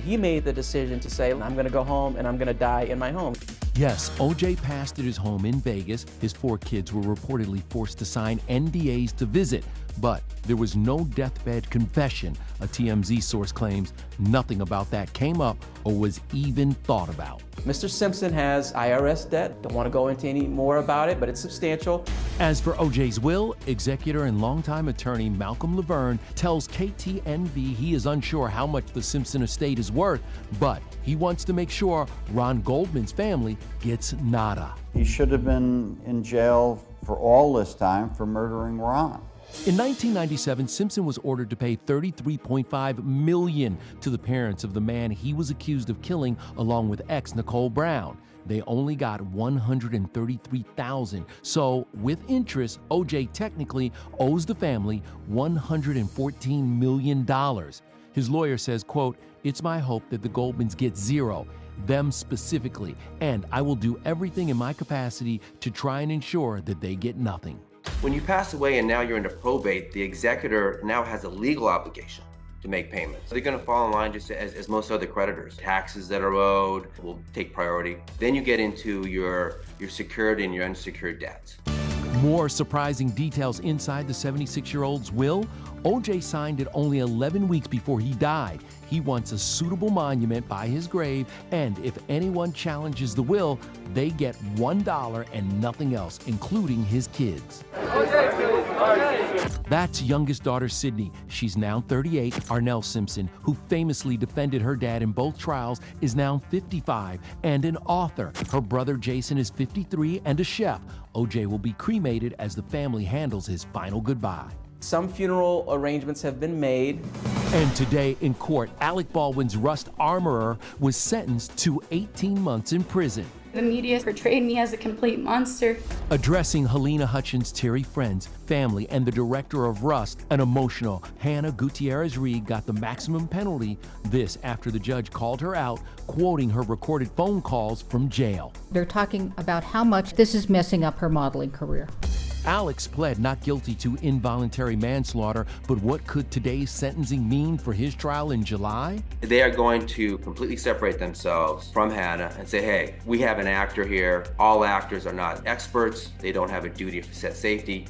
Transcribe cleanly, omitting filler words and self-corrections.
He made the decision to say, I'm going to go home and I'm going to die in my home. Yes, OJ passed at his home in Vegas. His 4 kids were reportedly forced to sign NDAs to visit, but there was no deathbed confession. A TMZ source claims nothing about that came up or was even thought about. Mr. Simpson has IRS debt. Don't want to go into any more about it, but it's substantial. As for OJ's will, executor and longtime attorney Malcolm Laverne tells KTNV he is unsure how much the Simpson estate is worth, but he wants to make sure Ron Goldman's family gets nada. He should have been in jail for all this time for murdering Ron. In 1997, Simpson was ordered to pay $33.5 million to the parents of the man he was accused of killing along with ex Nicole Brown. They only got $133,000. So, with interest, OJ technically owes the family $114 million. His lawyer says, quote, "It's my hope that the Goldmans get zero, them specifically, and I will do everything in my capacity to try and ensure that they get nothing." When you pass away and now you're into probate, the executor now has a legal obligation to make payments. They're going to fall in line just as most other creditors. Taxes that are owed will take priority. Then you get into your secured and your unsecured debts. More surprising details inside the 76-year-old's will. OJ signed it only 11 weeks before he died. He wants a suitable monument by his grave, and if anyone challenges the will, they get $1 and nothing else, including his kids. That's youngest daughter Sydney. She's now 38. Arnell Simpson, who famously defended her dad in both trials, is now 55 and an author. Her brother Jason is 53 and a chef. OJ will be cremated as the family handles his final goodbye. Some funeral arrangements have been made. And today in court, Alec Baldwin's Rust armorer was sentenced to 18 months in prison. The media portrayed me as a complete monster. Addressing Helena Hutchins' Terry friends, family, and the director of Rust, an emotional Hannah Gutierrez-Reed got the maximum penalty. This after the judge called her out, quoting her recorded phone calls from jail. They're talking about how much this is messing up her modeling career. Alex pled not guilty to involuntary manslaughter, but what could today's sentencing mean for his trial in July? They are going to completely separate themselves from Hannah and say, hey, we have an actor here. All actors are not experts. They don't have a duty of set safety.